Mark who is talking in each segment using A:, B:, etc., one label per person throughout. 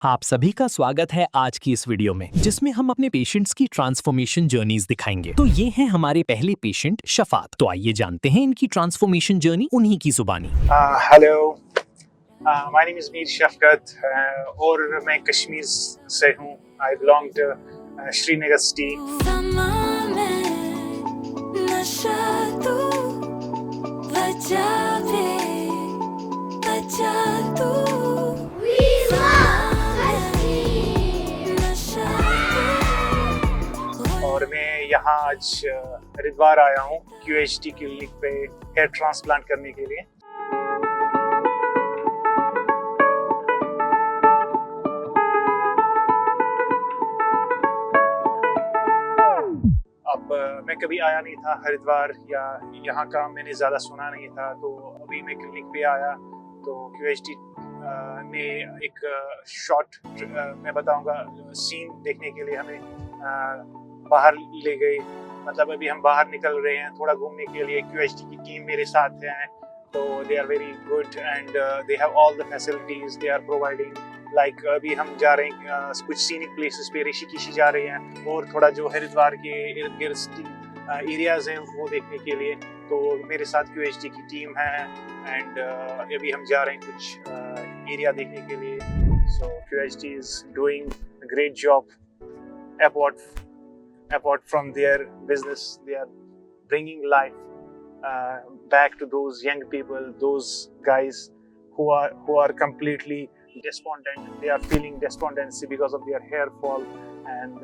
A: आप सभी का स्वागत है आज की इस वीडियो में, जिसमें हम अपने पेशेंट्स की ट्रांसफॉर्मेशन जर्नीज दिखाएंगे। तो ये हैं हमारे पहले पेशेंट शफात। तो आइए जानते हैं इनकी ट्रांसफॉर्मेशन जर्नी उन्हीं की जुबानी।
B: Hello, my name is Mir Shafqat और मैं कश्मीर से हूँ। I belong to Srinagar city. और मैं यहाँ आज हरिद्वार आया हूँ QHT क्लिनिक पे हेयर ट्रांसप्लांट करने के लिए। अब मैं कभी आया नहीं था हरिद्वार, या यहाँ का मैंने ज़्यादा सुना नहीं था, तो अभी मैं क्लिनिक पे आया तो QHT ने एक शॉर्ट मैं बताऊंगा सीन देखने के लिए हमें बाहर ले गए। मतलब अभी हम बाहर निकल रहे हैं थोड़ा घूमने के लिए। QHT की टीम मेरे साथ है, तो they are very good and they have all the facilities they are providing. Like अभी हम जा रहे हैं कुछ सीनिक प्लेसेस पे, ऋषिकेश जा रहे हैं और थोड़ा जो हरिद्वार के इर्द गिर्द एरियाज हैं वो देखने के लिए। तो मेरे साथ QHT की टीम है एंड अभी हम जा रहे हैं कुछ एरिया देखने के लिए। सो QHT is doing a great job apart from their business. They are bringing life back to those young people, those guys who are completely despondent. They are feeling despondency because of their hair fall and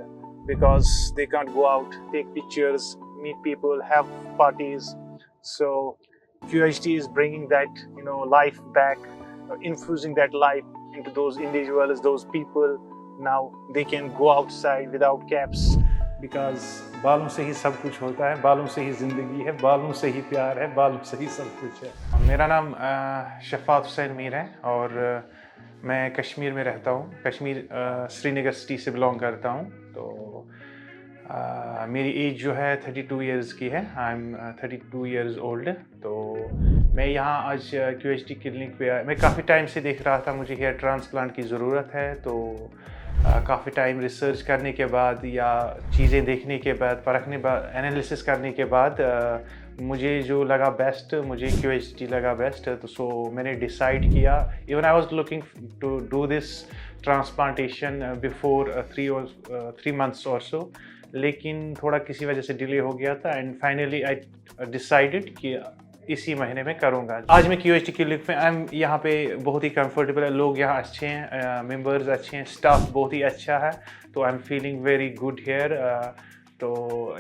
B: because they can't go out, take pictures, meet people, have parties. So QHT is bringing that life back, infusing that life into those individuals, those people. Now they can go outside without caps.
C: Because बालों से ही सब कुछ होता है, बालों से ही ज़िंदगी है, बालों से ही प्यार है, बालों से ही सब कुछ है। मेरा नाम शफात हुसैन मीर है और मैं कश्मीर में रहता हूँ। कश्मीर श्रीनगर सिटी से बिलोंग करता हूँ। तो मेरी एज जो है 32 इयर्स की है। I M 32 years old. तो मैं यहाँ आज QHT क्लिनिक पे मैं काफ़ी टाइम से देख रहा था मुझे हेयर ट्रांसप्लांट की ज़रूरत है। तो काफ़ी टाइम रिसर्च करने के बाद या चीज़ें देखने के बाद, परखने बाद, एनालिसिस करने के बाद मुझे जो लगा बेस्ट, मुझे QHT लगा बेस्ट। तो सो मैंने डिसाइड किया। Even I was looking to do this transplantation before 3 months और सो, लेकिन थोड़ा किसी वजह से डिले हो गया था एंड फाइनली आई डिसाइडेड कि इसी महीने में करूँगा। आज मैं QHT क्लिनिक में, आई एम यहाँ पे बहुत ही कंफर्टेबल है, लोग यहाँ अच्छे हैं, मेंबर्स अच्छे हैं, स्टाफ बहुत ही अच्छा है। तो I am feeling very good here. तो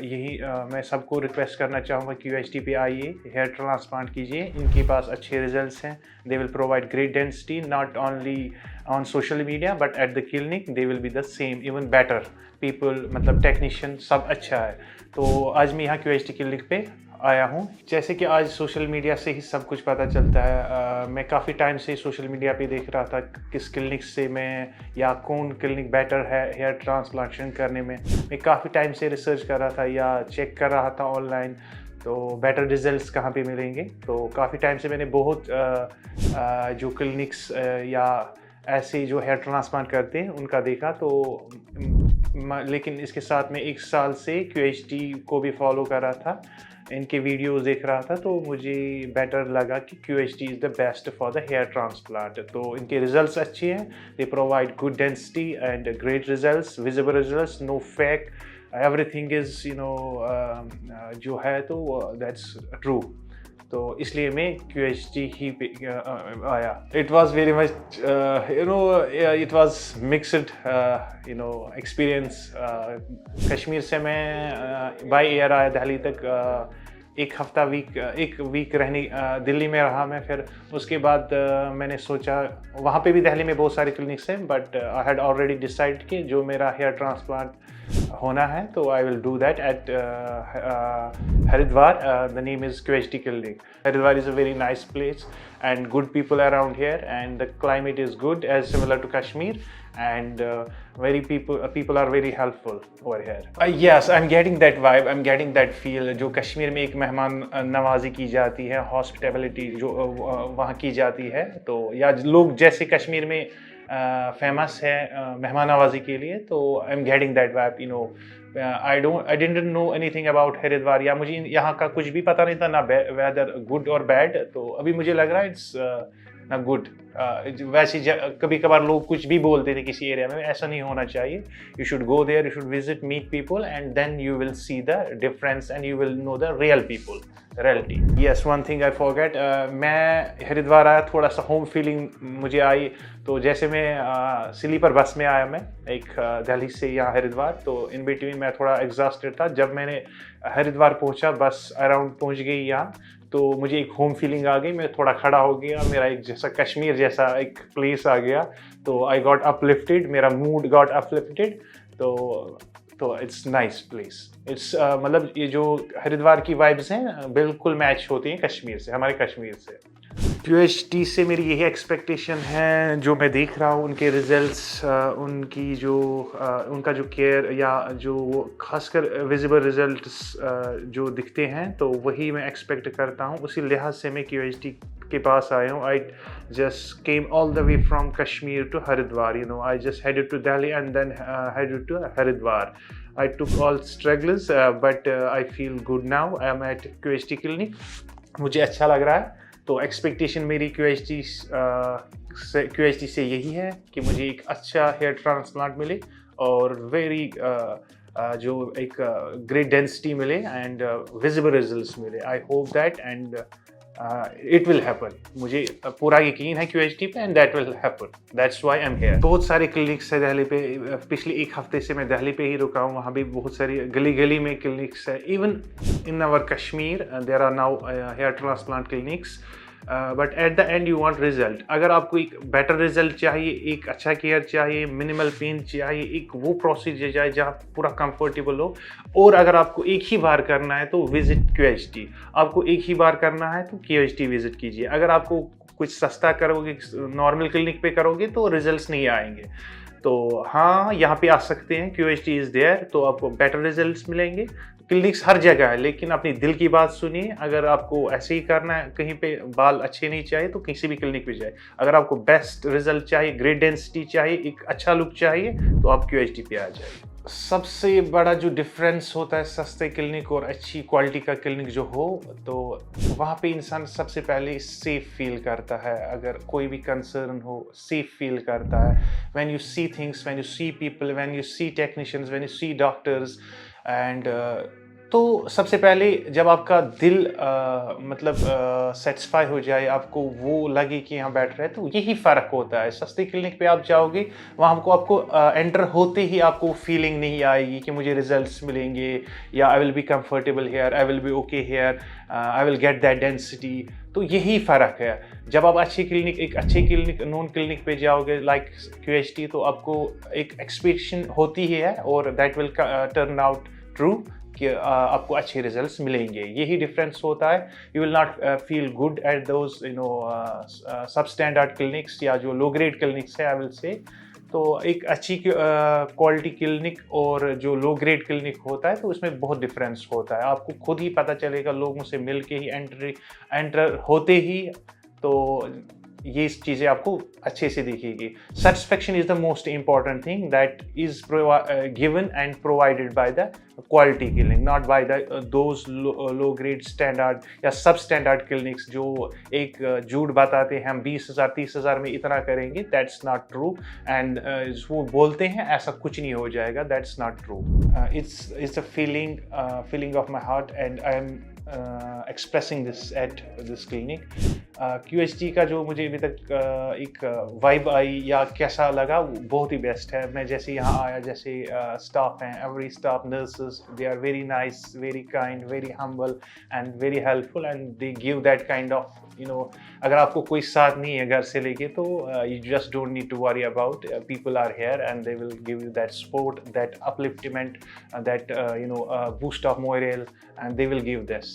C: यही मैं सबको रिक्वेस्ट करना चाहूँगा QHT पे आइए, हेयर ट्रांसप्लांट कीजिए। इनके पास अच्छे रिजल्ट्स हैं। They will provide great density, not only on social media but at the clinic they will be the same, even better. People मतलब टेक्नीशियन सब अच्छा है। तो आज मैं यहाँ QHT क्लिनिक पे आया हूँ। जैसे कि आज सोशल मीडिया से ही सब कुछ पता चलता है। मैं काफ़ी टाइम से सोशल मीडिया पे देख रहा था किस क्लिनिक से मैं, या कौन क्लिनिक बेटर है हेयर ट्रांसप्लांटेशन करने में। मैं काफ़ी टाइम से रिसर्च कर रहा था या चेक कर रहा था ऑनलाइन, तो बेटर रिजल्ट्स कहाँ पे मिलेंगे। तो काफ़ी टाइम से मैंने बहुत जो क्लिनिक्स या ऐसे जो हेयर ट्रांसप्लांट करते हैं उनका देखा। तो लेकिन इसके साथ में 1 साल से QHT को भी फॉलो कर रहा था, इनके वीडियोस देख रहा था। तो मुझे बेटर लगा कि QHT is the best for the hair transplant. तो इनके रिजल्ट्स अच्छे हैं। They provide good density and great results, visible results, no fake, everything is जो है तो दैट्स ट्रू। तो इसलिए मैं QHT ही पे आया। It was very much it was mixed experience. Kashmir से मैं बाई एयर आया दिल्ली तक। एक वीक रहने दिल्ली में रहा मैं। फिर उसके बाद मैंने सोचा, वहाँ पे भी दिल्ली में बहुत सारे क्लिनिक्स हैं, but I had already decide कि जो मेरा हेयर ट्रांसप्लांट होना है तो I will do that at Haridwar. The name is QHT Clinic. Haridwar is a very nice place and good people around here, and the climate is good as similar to Kashmir, and people are very helpful over here. Yes, I'm getting that vibe, I'm getting that feel जो कश्मीर में एक मेहमान नवाजी की जाती है, hospitality जो वहाँ की जाती है, तो या लोग जैसे कश्मीर में फेमस है मेहमान नवाजी के लिए, तो I am getting that vibe, you know. I didn't know anything about Haridwar, या मुझे यहाँ का कुछ भी पता नहीं था, ना वेदर गुड और बैड। तो अभी मुझे लग रहा है इट्स ना गुड। वैसे कभी कभार लोग कुछ भी बोलते थे किसी एरिया में, ऐसा नहीं होना चाहिए। You should go there, you should visit, meet people, and then you will see the difference and you will know the real people, reality. Yes, one thing I forget, मैं हरिद्वार आया, थोड़ा सा होम फीलिंग मुझे आई। तो जैसे मैं sleeper bus में आया, मैं एक दिल्ली से यहाँ हरिद्वार, तो इन बिटवीन मैं थोड़ा एग्जॉस्टेड था। जब मैंने हरिद्वार पहुँचा, बस अराउंड पहुँच गई यहाँ, तो मुझे एक होम फीलिंग आ गई। मैं थोड़ा खड़ा हो गया, मेरा एक जैसा कश्मीर जैसा एक प्लेस आ गया। तो आई गॉट अपलिफ्टेड, मेरा मूड गॉट अपलिफ्टेड। तो इट्स नाइस प्लेस। इट्स मतलब ये जो हरिद्वार की वाइब्स हैं बिल्कुल मैच होती हैं कश्मीर से, हमारे कश्मीर से। QHT से मेरी यही एक्सपेक्टेशन है, जो मैं देख रहा हूँ उनके रिजल्ट्स, उनकी जो उनका जो केयर, या जो वो खासकर विजिबल रिजल्ट्स जो दिखते हैं, तो वही मैं एक्सपेक्ट करता हूँ। उसी लिहाज से मैं QHT के पास आया हूँ। I just came all the way from Kashmir to Haridwar, you know. I just headed to Delhi and then headed to Haridwar. I took all struggles, but I feel good now. I am at QHT clinic. मुझे अच्छा लग रहा है। तो expectation मेरी QHT से यही है कि मुझे एक अच्छा हेयर ट्रांसप्लांट मिले, और वेरी जो एक ग्रेट डेंसिटी मिले, एंड विजिबल रिजल्ट्स मिले। I hope that, and it will happen. मुझे पूरा यकीन है QHT पे, and that will happen. That's why I am here. बहुत सारे क्लिनिक्स है दिल्ली पे। पिछले एक हफ्ते से मैं दिल्ली पे ही रुका हूँ। वहाँ भी बहुत सारी गली गली में क्लिनिक्स है। Even in our Kashmir there are now hair transplant clinics. But at the end you want result. अगर आपको एक बेटर रिजल्ट चाहिए, एक अच्छा केयर चाहिए, मिनिमल पेन चाहिए, एक वो प्रोसीजर चाहिए जहाँ पूरा कंफर्टेबल हो, और अगर आपको एक ही बार करना है तो विजिट QHT। आपको एक ही बार करना है तो QHT विजिट कीजिए। अगर आपको कुछ सस्ता करोगे, नॉर्मल क्लिनिक पे करोगे, तो रिजल्ट्स नहीं आएंगे। तो हाँ, यहाँ पे आ सकते हैं, QHT इज़ देयर, तो आपको बेटर रिजल्ट्स मिलेंगे। क्लिनिक्स हर जगह है, लेकिन अपनी दिल की बात सुनिए। अगर आपको ऐसे ही करना है, कहीं पे बाल अच्छे नहीं चाहिए, तो किसी भी क्लिनिक पे जाए। अगर आपको बेस्ट रिजल्ट चाहिए, ग्रेट डेंसिटी चाहिए, एक अच्छा लुक चाहिए, तो आप QHT पे आ जाइए। सबसे बड़ा जो डिफरेंस होता है सस्ते क्लिनिक और अच्छी क्वालिटी का क्लिनिक जो हो, तो वहाँ पे इंसान सबसे पहले सेफ फील करता है। अगर कोई भी कंसर्न हो, सेफ फील करता है। When you see things, when you see people, when you see technicians, when you see doctors, and तो सबसे पहले जब आपका दिल मतलब सेटिस्फाई हो जाए, आपको वो लगे कि यहाँ बैठ रहे, तो यही फ़र्क होता है। सस्ते क्लिनिक पे आप जाओगे, वहाँ आपको एंटर होते ही आपको फीलिंग नहीं आएगी कि मुझे रिजल्ट्स मिलेंगे, या I will be comfortable here, I will be okay here, I will get that density. तो यही फ़र्क है। जब आप एक अच्छे क्लिनिक, नॉन क्लिनिक पे जाओगे लाइक QHT, तो आपको एक एक्सपेक्टेशन होती ही है, और that will turn out true कि आपको अच्छे रिजल्ट्स मिलेंगे। यही डिफरेंस होता है। You will not feel good at those सब स्टैंडर्ड क्लिनिक्स, या जो लो ग्रेड क्लिनिक्स है, आई विल से। तो एक अच्छी क्वालिटी क्लिनिक और जो लो ग्रेड क्लिनिक होता है, तो उसमें बहुत डिफरेंस होता है। आपको खुद ही पता चलेगा, लोगों से मिल के ही, एंटर होते ही, तो ये चीज़ें आपको अच्छे से दिखेगी। Satisfaction is the most important thing that is given and provided by the quality clinic, not by those low grade standard या सब स्टैंडर्ड क्लिनिक्स जो एक झूठ बताते हैं, हम 20,000 30,000 में इतना करेंगे। That's not true. एंड वो बोलते हैं ऐसा कुछ नहीं हो जाएगा, that's not true. It's a feeling of my heart, and I M expressing this at this clinic. QHT का जो मुझे अभी तक एक वाइब आई या कैसा लगा, वो बहुत ही बेस्ट है। मैं जैसे यहाँ आया, जैसे स्टाफ हैं, every staff, nurses, they are very nice, very kind, very humble and very helpful, and they give that kind of, you know, अगर आपको कोई साथ नहीं है घर से लेके, तो you just don't need to worry about. People are here and they will give you that support, that upliftment, that boost of moral, and they will give this.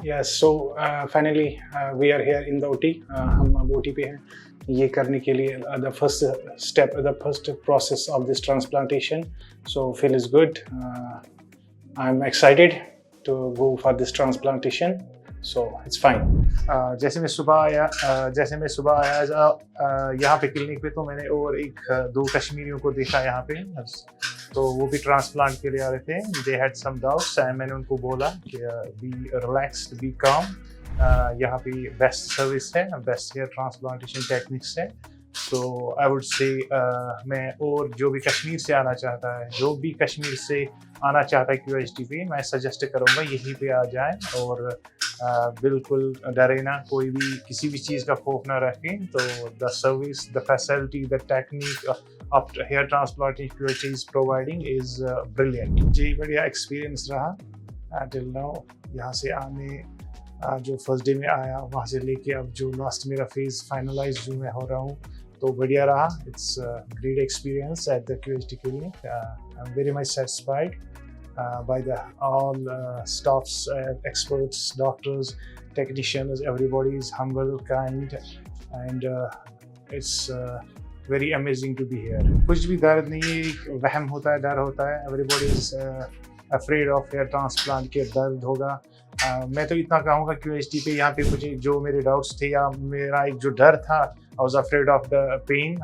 B: Yes, so finally we are here in the OT. हम अब OT पे हैं. ये करने के लिए the first step, the first process of this transplantation. So Phil is good. I'm excited to go for this transplantation. So it's fine. जैसे मैं सुबह आया यहाँ पे क्लिनिक पे, तो मैंने और दो कश्मीरियों को देखा यहाँ पे. तो वो भी ट्रांसप्लांट के लिए आ रहे थे. They had some doubts and मैंने उनको बोला कि बी रिलैक्स्ड, बी काम. यहाँ पे बेस्ट सर्विस है, बेस्ट हेयर ट्रांसप्लांटेशन टेक्निक्स है. तो आई वुड से मैं और जो भी कश्मीर से आना चाहता है, जो भी कश्मीर से आना चाहता है QHD पे, मैं सजेस्ट करूँगा यहीं पे आ जाएं और बिल्कुल डरे ना, कोई भी किसी भी चीज़ का खौफ ना रखें. तो the service, the facility, the technique of hair transplantation QHD is providing is brilliant. जी बढ़िया एक्सपीरियंस रहा till now. यहाँ से आने जो फर्स्ट डे में आया, वहाँ से लेके अब जो लास्ट मेरा फेज फाइनलाइज जो मैं हो रहा हूँ, तो बढ़िया रहा. It's great experience at the QHD clinic. I am very much satisfied by the all staffs, experts, doctors, technicians. Everybody is humble, kind, and it's very amazing to be here. कुछ भी दर्द नहीं, वहम होता है, डर होता है. Everybody is afraid of hair transplant के दर्द होगा. मैं तो इतना कहूँगा QHD पे यहाँ पे मुझे जो मेरे डाउट्स थे या मेरा एक जो डर था, I was afraid of the pain.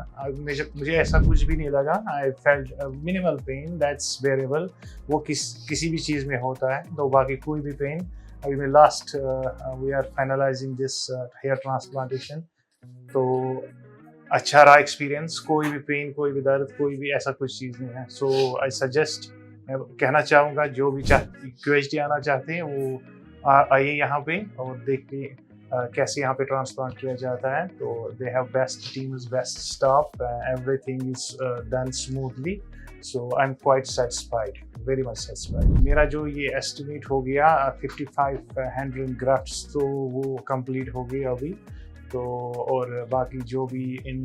B: मुझे ऐसा कुछ भी नहीं लगा. I felt minimal pain, that's bearable. वो किसी भी चीज़ में होता है. तो बाकी कोई भी पेन, अभी मैं last we are finalizing this hair transplantation. तो अच्छा रहा एक्सपीरियंस. कोई भी पेन, कोई भी दर्द, कोई भी ऐसा कुछ चीज़ नहीं है. सो आई सजेस्ट, मैं कहना चाहूँगा जो भी QHD आना चाहते हैं वो आइए यहाँ पे और देखिए कैसे यहाँ पे ट्रांसप्लांट किया जाता है. तो they have best teams, best staff, everything is done smoothly. So I am quite satisfied, very much satisfied. मेरा जो ये एस्टिमेट हो गया 5500 ग्राफ्ट्स, तो वो कंप्लीट हो गई अभी. तो और बाकी जो भी in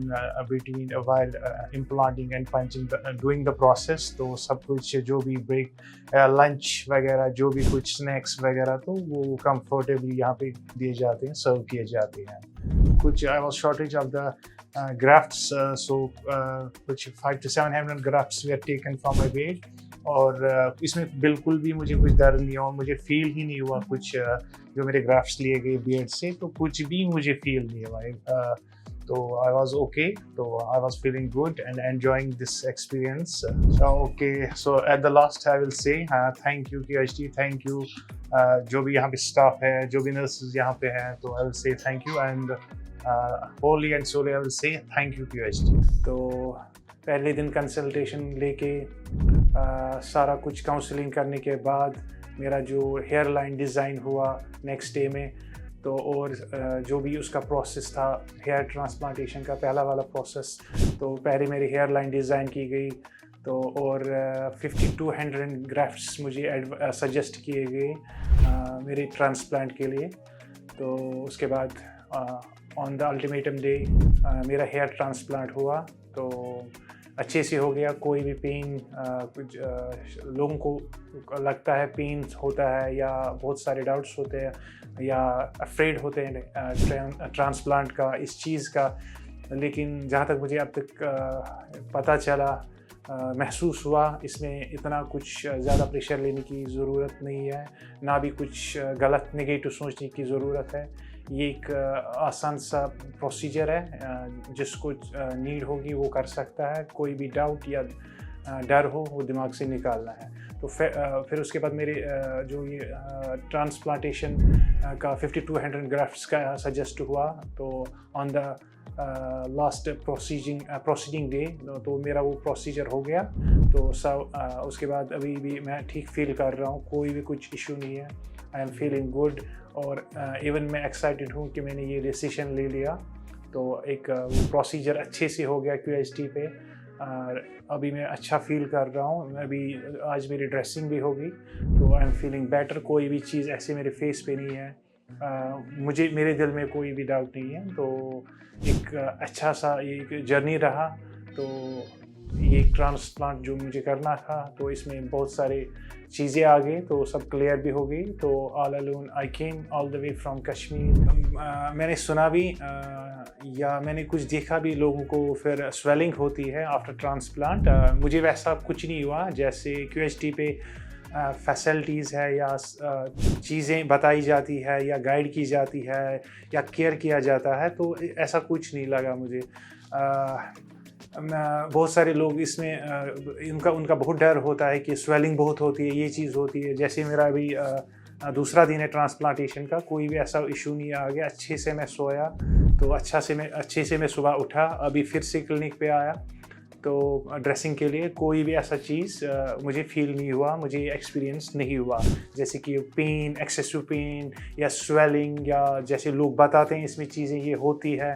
B: between while implanting and punching doing the process, तो सब कुछ जो भी ब्रेक, लंच वगैरह, जो भी कुछ स्नैक्स वगैरह, तो वो कंफर्टेबली यहाँ पे दिए जाते हैं, सर्व किए जाते हैं. कुछ I was shortage of the grafts, so कुछ 500 to 700 grafts were taken from my weight. और इसमें बिल्कुल भी मुझे कुछ दर्द नहीं हुआ, मुझे फील ही नहीं हुआ कुछ. जो मेरे ग्राफ्ट्स लिए गए बियर्ड से, तो कुछ भी मुझे फील नहीं हुआ. तो आई वाज ओके. तो I was feeling good and enjoying this experience. Okay, so at the last I will say thank you QHD, thank you जो भी यहाँ पे स्टाफ है, जो भी नर्सेज यहाँ पे हैं. तो आई will say thank you and wholly and solely I will say thank you QHD. तो पहले दिन कंसल्टेशन लेके सारा कुछ काउंसलिंग करने के बाद मेरा जो हेयर लाइन डिज़ाइन हुआ नेक्स्ट डे में, तो और जो भी उसका प्रोसेस था हेयर ट्रांसप्लांटेशन का पहला वाला प्रोसेस, तो पहले मेरी हेयर लाइन डिज़ाइन की गई. तो और 5200 ग्राफ्ट्स मुझे सजेस्ट किए गए मेरे ट्रांसप्लांट के लिए. तो उसके बाद ऑन द अल्टीमेटम डे मेरा हेयर ट्रांसप्लांट हुआ. तो अच्छे से हो गया, कोई भी पेन, कुछ लोगों को लगता है पेन होता है या बहुत सारे डाउट्स होते हैं या अफ्रेड होते हैं ट्रांसप्लांट का, इस चीज़ का. लेकिन जहाँ तक मुझे अब तक पता चला, महसूस हुआ, इसमें इतना कुछ ज़्यादा प्रेशर लेने की ज़रूरत नहीं है, ना भी कुछ गलत नेगेटिव सोचने की ज़रूरत है. ये एक आसान सा प्रोसीजर है, जिसको नीड होगी वो कर सकता है. कोई भी डाउट या डर हो वो दिमाग से निकालना है. तो फिर उसके बाद मेरे जो ये ट्रांसप्लांटेशन का 5200 ग्राफ्ट्स का सजेस्ट हुआ. तो on the last proceeding day, तो मेरा वो प्रोसीजर हो गया. तो उसके बाद अभी भी मैं ठीक फील कर रहा हूँ, कोई भी कुछ इशू नहीं है. I am feeling good. और इवन मैं एक्साइटेड हूँ कि मैंने ये डिसीजन ले लिया. तो एक प्रोसीजर अच्छे से हो गया QHD पे. अभी मैं अच्छा फील कर रहा हूँ. अभी आज मेरी ड्रेसिंग भी होगी, तो आई एम फीलिंग बेटर. कोई भी चीज़ ऐसे मेरे फेस पे नहीं है. मेरे दिल में कोई भी डाउट नहीं है. तो एक अच्छा सा एक जर्नी रहा. तो
C: ये एक ट्रांसप्लांट जो मुझे करना था, तो इसमें बहुत सारे चीज़ें आ गई, तो सब क्लियर भी हो गई। तो all alone I came all the way from Kashmir. मैंने सुना भी या मैंने कुछ देखा भी लोगों को फिर स्वेलिंग होती है आफ्टर ट्रांसप्लांट। मुझे वैसा कुछ नहीं हुआ जैसे QHT पे फैसिलिटीज़ है या चीज़ें बताई जाती है या गाइड की जाती है या केयर किया जाता है, तो ऐसा कुछ नहीं लगा मुझे। बहुत सारे लोग इसमें उनका बहुत डर होता है कि स्वेलिंग बहुत होती है, ये चीज़ होती है। जैसे मेरा अभी दूसरा दिन है ट्रांसप्लांटेशन का, कोई भी ऐसा इशू नहीं आ गया। अच्छे से मैं सोया, तो अच्छे से मैं सुबह उठा, अभी फिर से क्लिनिक पे आया तो ड्रेसिंग के लिए। कोई भी ऐसा चीज़ मुझे फील नहीं हुआ, मुझे एक्सपीरियंस नहीं हुआ जैसे कि पेन, एक्सेसिव पेन या स्वेलिंग, या जैसे लोग बताते हैं इसमें चीज़ें ये होती है।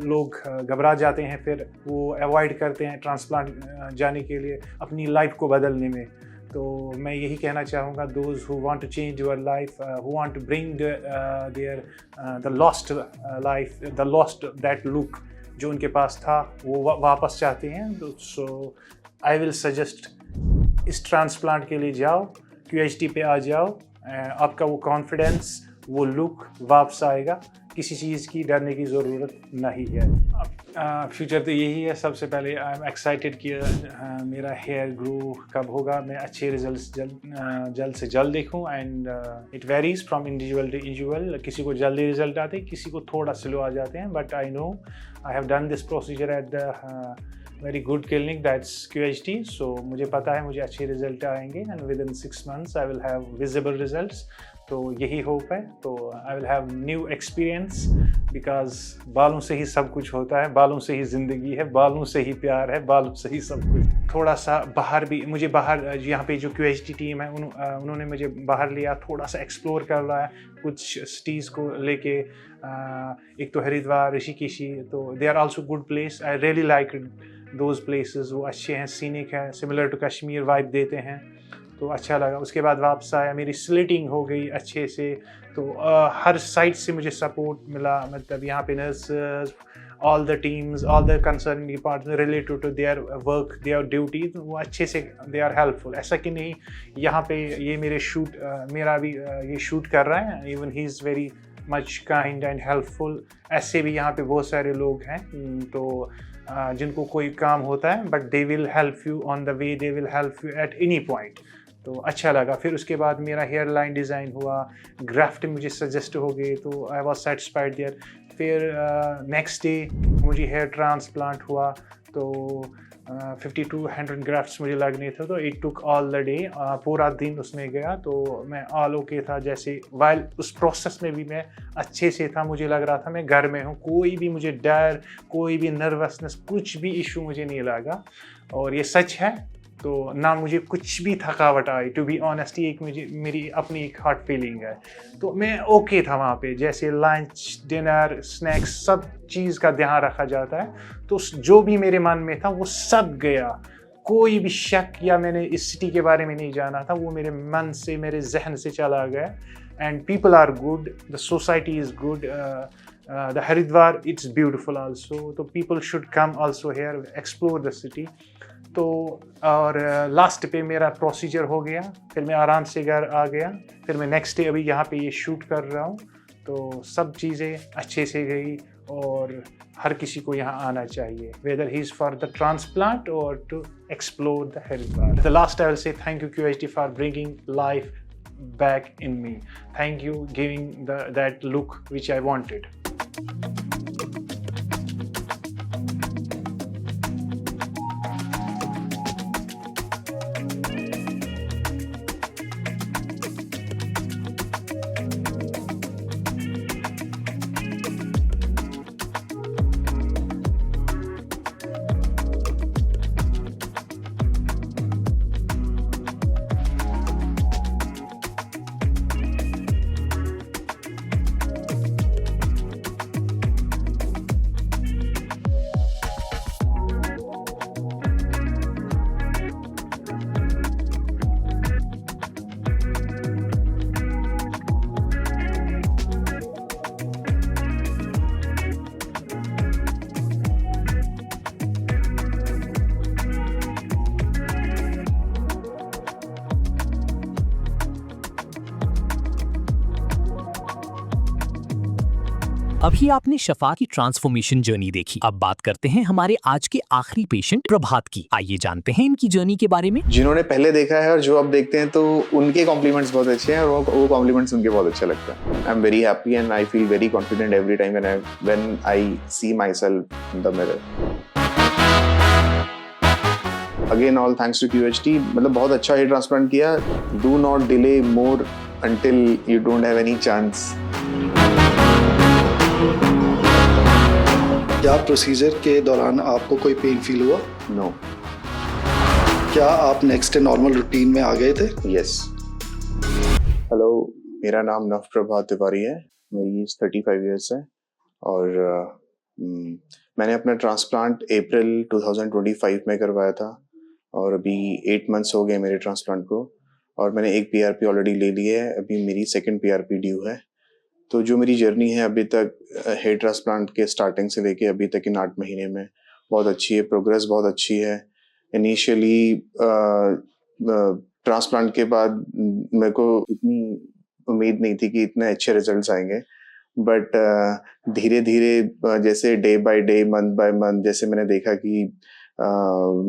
C: लोग घबरा जाते हैं, फिर वो अवॉइड करते हैं ट्रांसप्लांट जाने के लिए अपनी लाइफ को बदलने में। तो मैं यही कहना चाहूँगा, those who want to change your life, who want to bring the lost life, the lost that look जो उनके पास था, वो वापस चाहते हैं, तो सो आई विल सजेस्ट इस ट्रांसप्लांट के लिए जाओ, QHT पे आ जाओ। आपका वो कॉन्फिडेंस, वो लुक वापस आएगा। किसी चीज़ की डरने की ज़रूरत नहीं है। फ्यूचर तो यही है। सबसे पहले आई एम एक्साइटेड कि मेरा हेयर ग्रो कब होगा, मैं अच्छे रिजल्ट्स जल्द से जल्द देखूं। And it varies from individual to individual. किसी को जल्दी रिजल्ट आते हैं, किसी को थोड़ा स्लो आ जाते हैं, but I know I have done this procedure at the very good clinic that's QHT। सो मुझे पता है मुझे अच्छे रिजल्ट आएंगे and with in 6 months I will have visible results. तो यही होप है। तो I will have new experience, because बालों से ही सब कुछ होता है, बालों से ही ज़िंदगी है, बालों से ही प्यार है, बालों से ही सब कुछ। थोड़ा सा बाहर भी मुझे यहाँ पे जो QHT टीम है उन्होंने मुझे बाहर लिया, थोड़ा सा एक्सप्लोर कर रहा है कुछ सिटीज़ को लेके। एक तो हरिद्वार, ऋषिकेशी, तो they are also good place. I really like those places. वो अच्छे हैं, सीनिक है, सिमिलर टू कश्मीर वाइब देते हैं, तो अच्छा लगा। उसके बाद वापस आया, मेरी स्लिटिंग हो गई अच्छे से। तो हर साइड से मुझे सपोर्ट मिला, मतलब यहाँ पे nurses, all the teams, all the concern department related to their work, their duty, वो अच्छे से दे आर हेल्पफुल। ऐसा कि नहीं यहाँ पे ये मेरा भी ये शूट कर रहा है, even he is very much kind and helpful. ऐसे भी यहाँ पे बहुत सारे लोग हैं तो जिनको कोई काम होता है, but they will help you on the way, they will help you at any point. तो अच्छा लगा। फिर उसके बाद मेरा हेयर लाइन डिज़ाइन हुआ, ग्राफ्ट मुझे सजेस्ट हो गई, तो आई वॉज सेटिस्फाइड देयर। फिर नेक्स्ट डे मुझे हेयर ट्रांसप्लांट हुआ, तो 50 to 100 ग्राफ्ट्स मुझे लगने थे, तो it took all the day, पूरा दिन उसमें गया। तो मैं ऑल ओके था, जैसे वाइल उस प्रोसेस में भी मैं अच्छे से था, मुझे लग रहा था मैं घर में हूँ। कोई भी मुझे डर, कोई भी नर्वसनेस, कुछ भी इशू मुझे नहीं लगा, और ये सच है। तो ना मुझे कुछ भी थकावट आई, टू बी ऑनेस्ट। एक मेरी अपनी एक हार्ट फीलिंग है, तो मैं ओके था वहाँ पे। जैसे लंच, डिनर, स्नैक्स, सब चीज़ का ध्यान रखा जाता है, तो जो भी मेरे मन में था वो सब गया। कोई भी शक या मैंने इस सिटी के बारे में नहीं जाना था, वो मेरे मन से, मेरे जहन से चला गया। And people are good, the society is good, the Haridwar it's beautiful also, तो people should come also here, explore the city. तो और लास्ट पे मेरा प्रोसीजर हो गया, फिर मैं आराम से घर आ गया। फिर मैं नेक्स्ट डे अभी यहाँ पे ये शूट कर रहा हूँ, तो सब चीज़ें अच्छे से गई, और हर किसी को यहाँ आना चाहिए, whether he is for the transplant और to explore the Haridwar. The last I will say thank you QHT for bringing life back in me. Thank you giving that look which I wanted.
A: अभी आपने शफा की transformation journey देखी। अब बात करते हैं हमारे आज के आखिरी पेशेंट प्रभात की। आइए जानते हैं इनकी जर्नी के बारे में।
D: जिन्होंने पहले देखा है और जो अब देखते हैं तो उनके कॉम्प्लीमेंट्स बहुत अच्छे हैं और वो कॉम्प्लीमेंट्स उनके बहुत अच्छा लगता है। I am very happy and I feel very confident every time when I see myself in the mirror. Again all thanks to QHT, मतलब बहुत अच्छा हेयर ट्रांसप्लांट किया। Do not delay more until you don't have any chance.
E: क्या procedure के दौरान आपको कोई pain feel हुआ?
D: No.
E: क्या आप नेक्स्ट डे नॉर्मल रूटीन में आ गए थे?
D: Yes. हेलो, मेरा नाम नवप्रभात तिवारी है, मेरी एज 35 ईयर्स है और मैंने अपना ट्रांसप्लांट अप्रैल 2025 में करवाया था और अभी 8 मंथ्स हो गए मेरे ट्रांसप्लांट को और मैंने एक PRP ऑलरेडी ले ली है। अभी मेरी सेकंड PRP ड्यू है। तो जो मेरी जर्नी है अभी तक हेयर ट्रांसप्लांट के स्टार्टिंग से लेके अभी तक इन 8 महीने में बहुत अच्छी है, प्रोग्रेस बहुत अच्छी है। इनिशियली ट्रांसप्लांट के बाद मेरे को इतनी उम्मीद नहीं थी कि इतने अच्छे रिजल्ट्स आएंगे, बट धीरे धीरे जैसे day by day, month by month, जैसे मैंने देखा कि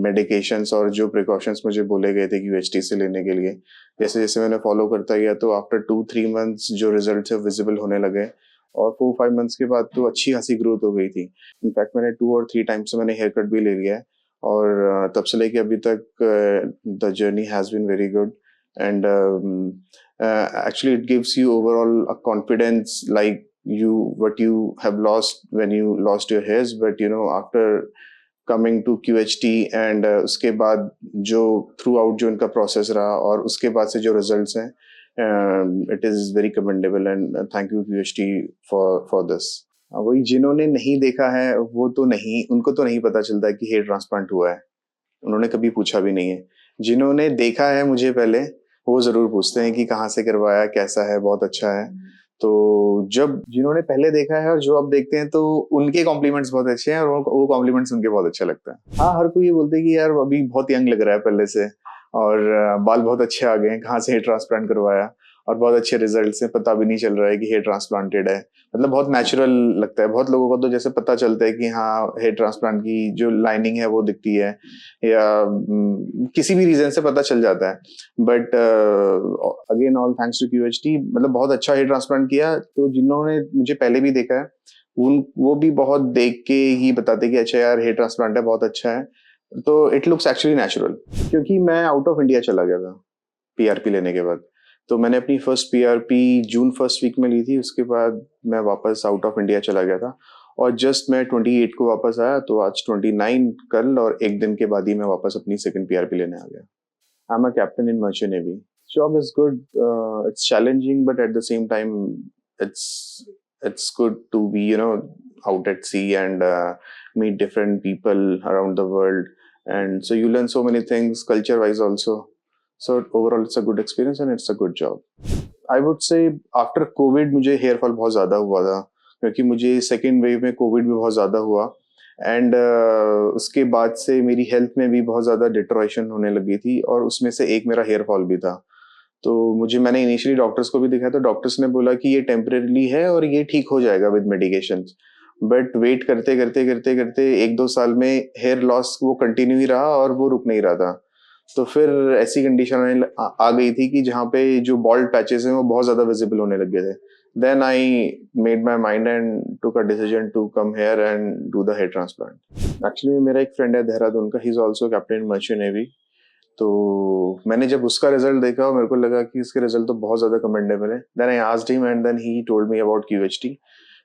D: मेडिकेशंस और जो प्रिकॉशंस मुझे बोले गए थे QHT से लेने के लिए, जैसे जैसे मैंने फॉलो करता गया तो आफ्टर 2-3 मंथ्स जो रिजल्ट्स है विजिबल होने लगे और 4-5 मंथ्स के बाद तो अच्छी खासी ग्रोथ हो गई थी। इनफैक्ट मैंने 2 और 3 टाइम्स से मैंने हेयर कट भी ले लिया है और तब से लेके अभी तक the journey has been very good and actually it gives you overall a confidence like what you have lost when you lost your hairs, but you know after coming to QHT and उसके बाद जो through out जो इनका process रहा और उसके बाद से जो रिजल्ट्स हैं, it is very commendable and thank you QHT for this. वही जिन्होंने नहीं देखा है वो तो नहीं, उनको तो नहीं पता चलता कि हेयर ट्रांसप्लांट हुआ है, उन्होंने कभी पूछा भी नहीं है। जिन्होंने देखा है मुझे पहले वो ज़रूर पूछते हैं कि कहाँ से करवाया, कैसा है, बहुत अच्छा है। तो जब जिन्होंने पहले देखा है और जो अब देखते हैं तो उनके कॉम्प्लीमेंट्स बहुत अच्छे हैं और वो कॉम्प्लीमेंट्स उनके बहुत अच्छा लगता है। हाँ, हर कोई ये बोलते है कि यार अभी बहुत यंग लग रहा है पहले से और बाल बहुत अच्छे आ गए हैं, कहाँ से हेयर ट्रांसप्लांट करवाया और बहुत अच्छे रिजल्ट्स हैं, पता भी नहीं चल रहा है कि हेयर ट्रांसप्लांटेड है, मतलब बहुत नेचुरल लगता है। बहुत लोगों को तो जैसे पता चलता है कि हाँ हेयर ट्रांसप्लांट की जो लाइनिंग है वो दिखती है या किसी भी रीजन से पता चल जाता है, but again all thanks to QHT, मतलब बहुत अच्छा हेयर ट्रांसप्लांट किया। तो जिन्होंने मुझे पहले भी देखा है वो भी बहुत देख के ही बताते कि अच्छा यार हेयर ट्रांसप्लांट है, बहुत अच्छा है। तो इट लुक्स एक्चुअली नेचुरल, क्योंकि मैं आउट ऑफ इंडिया चला गया था PRP लेने के बाद। तो मैंने अपनी फर्स्ट PRP जून 1st वीक में ली थी, उसके बाद मैं वापस आउट ऑफ इंडिया चला गया था और जस्ट मैं 28 को वापस आया। तो आज 29 कल और एक दिन के बाद ही मैं वापस अपनी सेकंड PRP लेने आ गया। I am a captain in merchant navy. Job is good, it's challenging but at the same time it's good to be out at sea and meet different people around the world, and so you learn so many things culture wise also. So overall it's a good experience and it's a good job. I would say after COVID मुझे hair fall बहुत ज़्यादा हुआ था, क्योंकि मुझे second wave में Covid भी बहुत ज़्यादा हुआ एंड उसके बाद से मेरी हेल्थ में भी बहुत ज़्यादा डिटोरेशन होने लगी थी और उसमें से एक मेरा हेयर फॉल भी था। तो मैंने इनिशियली डॉक्टर्स को भी दिखाया तो डॉक्टर्स ने बोला कि ये टेम्परेरी है और ये ठीक हो जाएगा विद मेडिकेशन, बट वेट करते करते करते करते 1-2 साल में हेयर लॉस वो कंटिन्यू ही रहा और वो रुक नहीं रहा था। तो फिर ऐसी कंडीशन आ गई थी कि जहाँ पे जो बॉल्ड पैचेस हैं वो बहुत ज़्यादा विजिबल होने लग गए थे। Then I made my mind and took a decision to come here and do the hair transplant. Actually मेरा एक फ्रेंड है देहरादून का, he is also captain in merchant navy. तो मैंने जब उसका रिजल्ट देखा और मेरे को लगा कि इसके रिजल्ट तो बहुत ज़्यादा कमेंडेबल है, then I asked him and then he told me about QHT।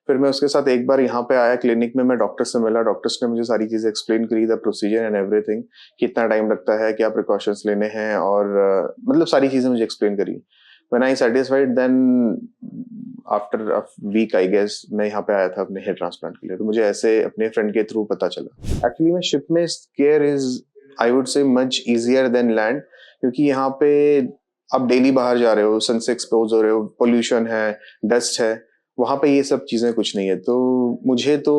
D: फिर मैं उसके साथ एक बार यहाँ पे आया क्लिनिक में, मैं डॉक्टर से मिला, डॉक्टर्स ने मुझे सारी चीज़ें एक्सप्लेन करी, द प्रोसीजर एंड एवरीथिंग, कितना टाइम लगता है, क्या प्रिकॉशंस लेने हैं और मतलब सारी चीज़ें मुझे एक्सप्लेन करी। When I satisfied then after a week I guess मैं यहाँ पे आया था अपने हेयर ट्रांसप्लांट के लिए। तो मुझे ऐसे अपने फ्रेंड के थ्रू पता चला। एक्चुअली में शिप में care is I would say much easier than land, क्योंकि यहाँ पे आप डेली बाहर जा रहे हो, सन से एक्सपोज हो रहे हो, पोल्यूशन है, डस्ट है, वहाँ पे ये सब चीज़ें कुछ नहीं है। तो मुझे तो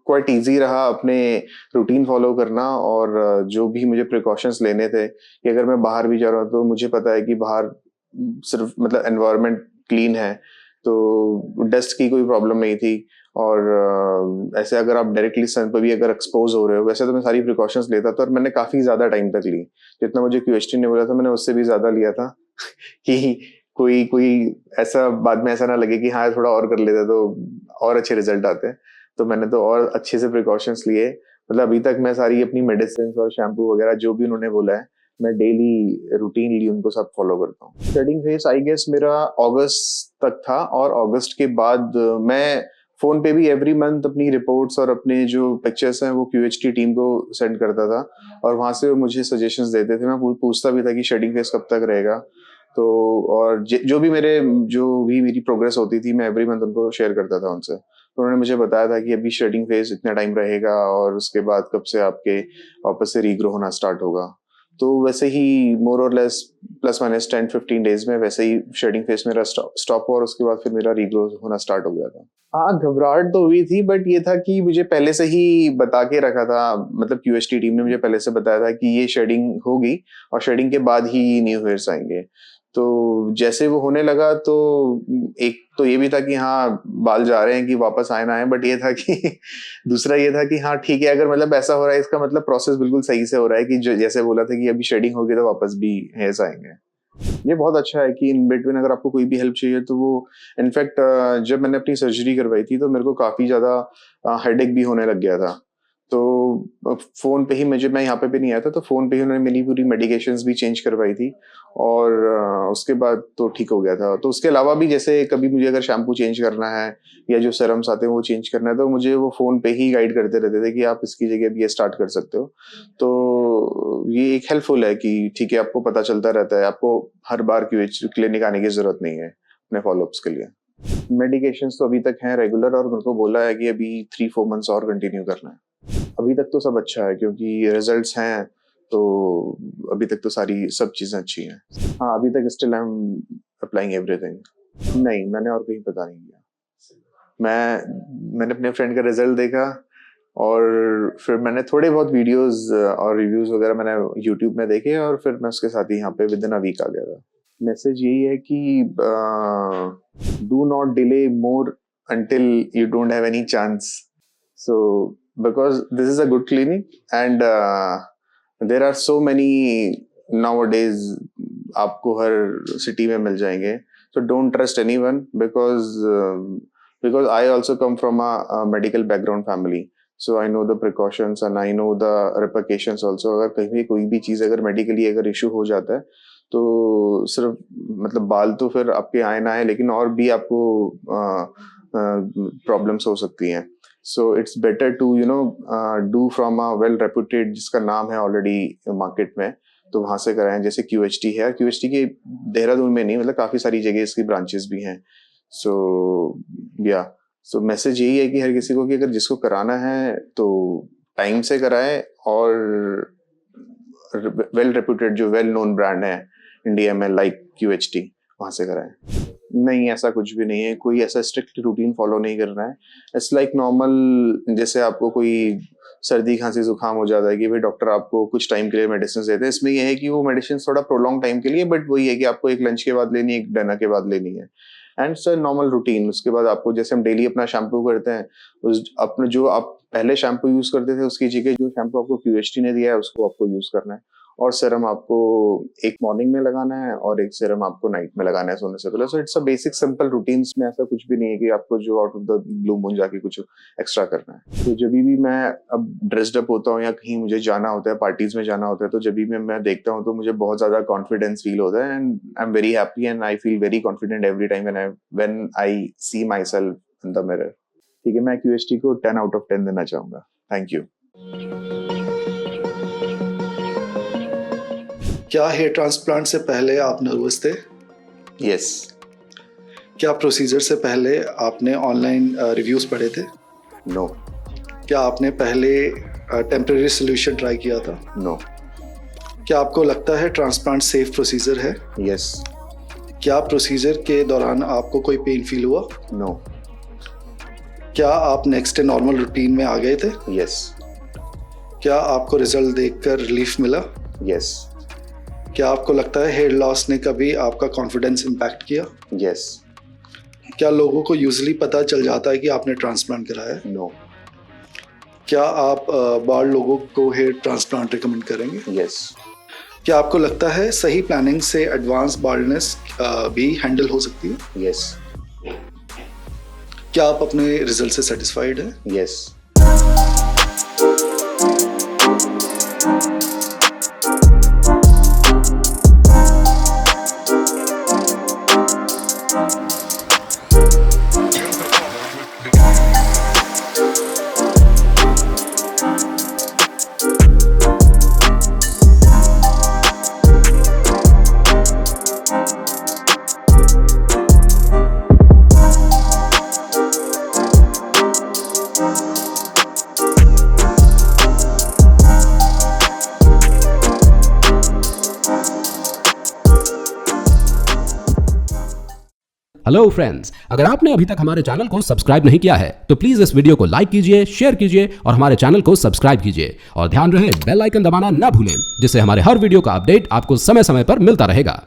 D: क्वाइट इजी रहा अपने रूटीन फॉलो करना और जो भी मुझे प्रिकॉशंस लेने थे कि अगर मैं बाहर भी जा रहा हूँ तो मुझे पता है कि बाहर सिर्फ मतलब एनवायरनमेंट क्लीन है, तो डस्ट की कोई प्रॉब्लम नहीं थी और ऐसे अगर आप डायरेक्टली सन पर भी अगर एक्सपोज हो रहे हो, वैसे तो मैं सारी प्रिकॉशंस लेता था और मैंने काफ़ी ज़्यादा टाइम तक ली, जितना मुझे QHT ने बोला था मैंने उससे भी ज़्यादा लिया था कि कोई ऐसा बाद में ऐसा ना लगे कि हाँ थोड़ा और कर लेते तो और अच्छे रिजल्ट आते हैं। तो मैंने तो और अच्छे से प्रिकॉशंस लिए, मतलब अभी तक मैं सारी अपनी मेडिसिन और शैम्पू वगैरह जो भी उन्होंने बोला है मैं डेली रूटीनली उनको सब फॉलो करता हूँ। शेडिंग फेस आई गेस मेरा अगस्त तक था, और अगस्त के बाद मैं फोन पे भी एवरी मंथ अपनी रिपोर्ट्स और अपने जो पिक्चर्स हैं वो QHT टीम को सेंड करता था, और वहां से वो मुझे सजेशंस देते थे। मैं पूछता भी था कि शेडिंग फेस कब तक रहेगा, तो और जो भी मेरी प्रोग्रेस होती थी मैं एवरी मंथ उनको शेयर करता था उनसे। तो उन्होंने मुझे बताया था कि अभी शेडिंग फेज इतना टाइम रहेगा और उसके बाद कब से आपके वापस से रीग्रो होना स्टार्ट होगा। तो वैसे ही मोर और लेस प्लस माइनस 10-15 डेज में वैसे ही शेडिंग फेज मेरा स्टॉप हुआ और उसके बाद फिर मेरा रीग्रो होना स्टार्ट हो गया था। हाँ, घबराहट तो हुई थी, बट ये था कि मुझे पहले से ही बता के रखा था, मतलब QHT टीम ने मुझे पहले से बताया था कि ये शेडिंग होगी और शेडिंग के बाद ही न्यू हेयर्स आएंगे। तो जैसे वो होने लगा तो एक तो ये भी था कि हाँ बाल जा रहे हैं कि वापस आए ना आए, बट ये था कि दूसरा ये था कि हाँ ठीक है, अगर मतलब ऐसा हो रहा है इसका मतलब प्रोसेस बिल्कुल सही से हो रहा है कि जैसे बोला था कि अभी शेडिंग होगी तो वापस भी हेयर्स आएंगे। ये बहुत अच्छा है कि इन बिटवीन अगर आपको कोई भी हेल्प चाहिए तो वो, इनफैक्ट जब मैंने अपनी सर्जरी करवाई थी तो मेरे को काफी ज्यादा हेडेक भी होने लग गया था। तो फोन पे ही मैं यहाँ पे भी नहीं आया था, तो फोन पे ही उन्होंने मेरी पूरी मेडिकेशंस भी चेंज करवाई थी और उसके बाद तो ठीक हो गया था। तो उसके अलावा भी जैसे कभी मुझे अगर शैम्पू चेंज करना है या जो सेरम्स आते हैं वो चेंज करना है तो मुझे वो फोन पे ही गाइड करते रहते थे कि आप इसकी जगह भी ये स्टार्ट कर सकते हो। तो ये एक हेल्पफुल है कि ठीक है आपको पता चलता रहता है, आपको हर बार क्लिनिक आने की जरूरत नहीं है अपने फॉलोअप्स के लिए। मेडिकेशंस तो अभी तक हैं रेगुलर, और मेरे को बोला है कि अभी 3-4 मंथ्स और कंटिन्यू करना है। अभी तक तो सब अच्छा है क्योंकि रिजल्ट्स हैं, तो अभी तक तो सब चीजें अच्छी हैं। हाँ, अभी तक still I am applying everything. नहीं, मैंने और कहीं पता नहीं किया। मैंने अपने फ्रेंड का रिजल्ट देखा और फिर मैंने थोड़े बहुत वीडियोस और रिव्यूज वगैरह मैंने यूट्यूब में देखे और फिर मैं उसके साथ ही यहाँ पे विद इन अ वीक आ गया था। मैसेज यही है कि do not delay more until you don't have any chance. So because this is a good clinic and there are so many nowadays, आपको हर सिटी में मिल जाएंगे, so don't trust anyone because I also come from a medical background family, so I know the precautions and I know the repercussions also। अगर कहीं कोई भी चीज़ अगर medically अगर issue हो जाता है तो सिर्फ मतलब बाल तो फिर आपके आए ना आए, लेकिन और भी आपको प्रॉब्लम्स हो सकती हैं। So it's better to do from a well reputed, जिसका नाम है ऑलरेडी मार्केट में, तो वहां से कराएं। जैसे QHT है, QHT के देहरादून में नहीं, मतलब काफी सारी जगह इसकी ब्रांचेस भी हैं। सो मैसेज यही है कि हर किसी को कि अगर जिसको कराना है तो टाइम से कराए और वेल रेप्यूटेड जो वेल नोन ब्रांड है इंडिया में लाइक QHT, वहां से कराएं। नहीं, ऐसा कुछ भी नहीं है, कोई ऐसा स्ट्रिक्ट रूटीन फॉलो नहीं करना है। इट्स लाइक नॉर्मल, जैसे आपको कोई सर्दी खांसी जुकाम हो जाता है कि भाई डॉक्टर आपको कुछ टाइम के लिए मेडिसिन देते हैं। इसमें यह है कि वो मेडिसिन थोड़ा प्रोलॉन्ग टाइम के लिए, बट वही है कि आपको एक लंच के बाद लेनी है, एक डिनर के बाद लेनी है, एंड सर नॉर्मल रूटीन। उसके बाद आपको जैसे हम डेली अपना शैम्पू करते हैं, अपने जो आप पहले शैम्पू यूज करते थे उसकी जगह जो शैम्पू आपको QHT ने दिया है उसको आपको यूज करना है, और सीरम आपको एक मॉर्निंग में लगाना है और एक सीरम आपको नाइट में लगाना है सोने से पहले। So it's a basic simple routines में ऐसा कुछ भी नहीं है कि आपको जो out of the blue moon जाके कुछ एक्स्ट्रा करना है। तो जब भी मैं अब ड्रेस्ड अप होता हूँ या कहीं मुझे जाना होता है, पार्टीज में जाना होता है, तो जब भी मैं देखता हूँ तो मुझे बहुत ज्यादा कॉन्फिडेंस फील होता है, and I am very happy and I feel very confident every time when I see myself in the mirror. ठीक है, मैं QHT को 10 out of 10 देना चाहूंगा। Thank you.
E: क्या हेयर ट्रांसप्लांट से पहले आप नर्वस थे?
D: यस।
E: क्या प्रोसीजर से पहले आपने ऑनलाइन रिव्यूज पढ़े थे?
D: नो।
E: क्या आपने पहले टेम्परेरी सोल्यूशन ट्राई किया था?
D: नो।
E: क्या आपको लगता है ट्रांसप्लांट सेफ प्रोसीजर है?
D: यस।
E: क्या प्रोसीजर के दौरान आपको कोई पेन फील हुआ?
D: नो।
E: क्या आप नेक्स्ट डे नॉर्मल रूटीन में आ गए थे?
D: यस।
E: क्या आपको रिजल्ट देखकर रिलीफ मिला?
D: यस।
E: क्या आपको लगता है हेयर लॉस ने कभी आपका कॉन्फिडेंस इम्पैक्ट किया?
D: यस।
E: क्या लोगों को यूजली पता चल जाता है कि आपने ट्रांसप्लांट कराया है?
D: नो।
E: क्या आप बाल लोगों को हेयर ट्रांसप्लांट रिकमेंड करेंगे?
D: यस।
E: क्या आपको लगता है सही प्लानिंग से एडवांस बाल्डनेस भी हैंडल हो सकती है?
D: यस।
E: क्या आप अपने रिजल्ट से सेटिस्फाइड हैं?
D: यस।
F: हेलो फ्रेंड्स, अगर आपने अभी तक हमारे चैनल को सब्सक्राइब नहीं किया है तो प्लीज इस वीडियो को लाइक कीजिए, शेयर कीजिए और हमारे चैनल को सब्सक्राइब कीजिए और ध्यान रहे बेल आइकन दबाना ना भूलें, जिससे हमारे हर वीडियो का अपडेट आपको समय समय पर मिलता रहेगा।